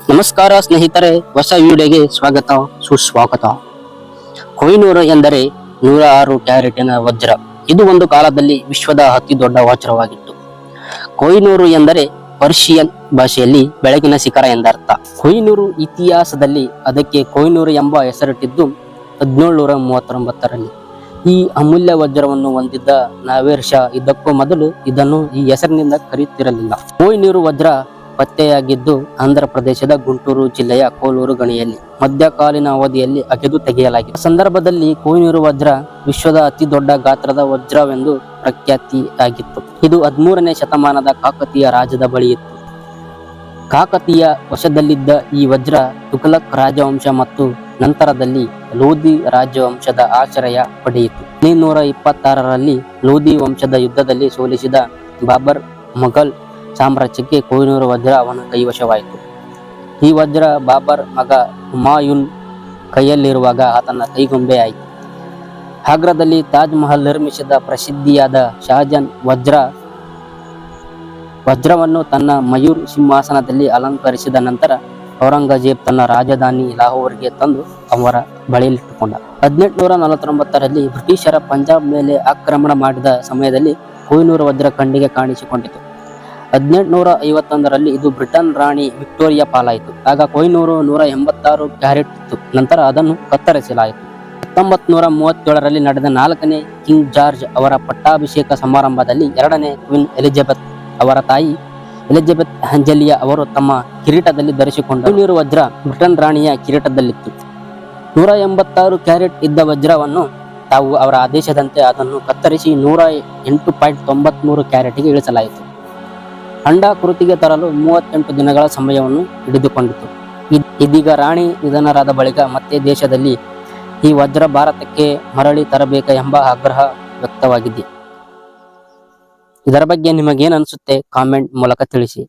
ನಮಸ್ಕಾರ ಸ್ನೇಹಿತರೆ, ಹೊಸ ವಿಡಿಯೋಗೆ ಸ್ವಾಗತ ಸುಸ್ವಾಗತ. ಕೊಹಿನೂರ್ ಎಂದರೆ 106 ಕ್ಯಾರೆಟಿನ ವಜ್ರ. ಇದು ಒಂದು ಕಾಲದಲ್ಲಿ ವಿಶ್ವದ ಅತಿ ದೊಡ್ಡ ವಜ್ರವಾಗಿತ್ತು. ಕೊಹಿನೂರ್ ಎಂದರೆ ಪರ್ಷಿಯನ್ ಭಾಷೆಯಲ್ಲಿ ಬೆಳಗಿನ ಶಿಖರ ಎಂದರ್ಥ. ಕೊಹಿನೂರ್ ಇತಿಹಾಸದಲ್ಲಿ ಅದಕ್ಕೆ ಕೊಹಿನೂರ್ ಎಂಬ ಹೆಸರಿಟ್ಟಿದ್ದು 1739ರಲ್ಲಿ. ಈ ಅಮೂಲ್ಯ ವಜ್ರವನ್ನು ಹೊಂದಿದ್ದ ನಾವೇರ್ ಶಾ ಇದಕ್ಕೂ ಮೊದಲು ಇದನ್ನು ಈ ಹೆಸರಿನಿಂದ ಕರೆಯುತ್ತಿರಲಿಲ್ಲ. ಕೊಹಿನೂರ್ ವಜ್ರ ಪತ್ತೆಯಾಗಿದ್ದು ಆಂಧ್ರ ಪ್ರದೇಶದ ಗುಂಟೂರು ಜಿಲ್ಲೆಯ ಕೋಲೂರು ಗಣಿಯಲ್ಲಿ ಮಧ್ಯಕಾಲೀನ ಅವಧಿಯಲ್ಲಿ ಅಗೆದು ತೆಗೆಯಲಾಗಿದೆ. ಸಂದರ್ಭದಲ್ಲಿ ಕೊಹಿನೂರ್ ವಜ್ರ ವಿಶ್ವದ ಅತಿ ದೊಡ್ಡ ಗಾತ್ರದ ವಜ್ರವೆಂದು ಪ್ರಖ್ಯಾತಿಯಾಗಿತ್ತು. ಇದು 13ನೇ ಶತಮಾನದ ಕಾಕತೀಯ ರಾಜ್ಯದ ಬಳಿ ಇತ್ತು. ಕಾಕತೀಯ ವಶದಲ್ಲಿದ್ದ ಈ ವಜ್ರ ತುಘಲಕ್ ರಾಜವಂಶ ಮತ್ತು ನಂತರದಲ್ಲಿ ಲೋಧಿ ರಾಜವಂಶದ ಆಶ್ರಯ ಪಡೆಯಿತು. 1726ರಲ್ಲಿ ಲೋಧಿ ವಂಶದ ಯುದ್ಧದಲ್ಲಿ ಸೋಲಿಸಿದ ಬಾಬರ್ ಮೊಘಲ್ ಸಾಮ್ರಾಜ್ಯಕ್ಕೆ ಕೊಹಿನೂರ್ ವಜ್ರ ಅವನ ಕೈವಶವಾಯಿತು. ಈ ವಜ್ರ ಬಾಬರ್ ಮಗ ಹುಮಾಯೂನ್ ಕೈಯಲ್ಲಿರುವಾಗ ಆತನ ಕೈಗೊಂಬೆ ಆಯಿತು. ಆಗ್ರಾದಲ್ಲಿ ತಾಜ್ ಮಹಲ್ ನಿರ್ಮಿಸಿದ ಪ್ರಸಿದ್ಧಿಯಾದ ಶಹಜಾನ್ ವಜ್ರವನ್ನು ತನ್ನ ಮಯೂರ್ ಸಿಂಹಾಸನದಲ್ಲಿ ಅಲಂಕರಿಸಿದ ನಂತರ ಔರಂಗಜೇಬ್ ತನ್ನ ರಾಜಧಾನಿ ಲಾಹೋರ್ಗೆ ತಂದು ಅವರ ಬಳಿಯಲ್ಲಿಟ್ಟುಕೊಂಡ. 1849ರಲ್ಲಿ ಬ್ರಿಟಿಷರ ಪಂಜಾಬ್ ಮೇಲೆ ಆಕ್ರಮಣ ಮಾಡಿದ ಸಮಯದಲ್ಲಿ ಕೊಹಿನೂರ್ ವಜ್ರ ಕಣ್ಣಿಗೆ ಕಾಣಿಸಿಕೊಂಡಿತು. 1851ರಲ್ಲಿ ಇದು ಬ್ರಿಟನ್ ರಾಣಿ ವಿಕ್ಟೋರಿಯಾ ಪಾಲಾಯಿತು. ಆಗ ಕೊಹಿನೂರ್ 186 ಕ್ಯಾರೆಟ್ ಇತ್ತು. ನಂತರ ಅದನ್ನು ಕತ್ತರಿಸಲಾಯಿತು. 1937ರಲ್ಲಿ ನಡೆದ 4ನೇ ಕಿಂಗ್ ಜಾರ್ಜ್ ಅವರ ಪಟ್ಟಾಭಿಷೇಕ ಸಮಾರಂಭದಲ್ಲಿ 2ನೇ ಕ್ವೀನ್ ಎಲಿಜಬೆತ್ ಅವರ ತಾಯಿ ಎಲಿಜಬೆತ್ ಆಂಜೆಲಿಯಾ ಅವರು ತಮ್ಮ ಕಿರೀಟದಲ್ಲಿ ಧರಿಸಿಕೊಂಡ ಕೊಹಿನೂರ್ ವಜ್ರ ಬ್ರಿಟನ್ ರಾಣಿಯ ಕಿರೀಟದಲ್ಲಿತ್ತು. 186 ಕ್ಯಾರೆಟ್ ಇದ್ದ ವಜ್ರವನ್ನು ತಾವು ಅವರ ಆದೇಶದಂತೆ ಅದನ್ನು ಕತ್ತರಿಸಿ 108.93 ಕ್ಯಾರೆಟ್ಗೆ ಇಳಿಸಲಾಯಿತು. ಅಂಡಾಕೃತಿಗೆ ತರಲು 38 ದಿನಗಳ ಸಮಯವನ್ನು ಹಿಡಿದುಕೊಂಡಿತು. ಇದೀಗ ರಾಣಿ ನಿಧನರಾದ ಬಳಿಕ ಮತ್ತೆ ದೇಶದಲ್ಲಿ ಈ ವಜ್ರ ಭಾರತಕ್ಕೆ ಮರಳಿ ತರಬೇಕ ಎಂಬ ಆಗ್ರಹ ವ್ಯಕ್ತವಾಗಿದೆ. ಇದರ ಬಗ್ಗೆ ನಿಮಗೇನು ಅನಿಸುತ್ತೆ ಕಾಮೆಂಟ್ ಮೂಲಕ ತಿಳಿಸಿ.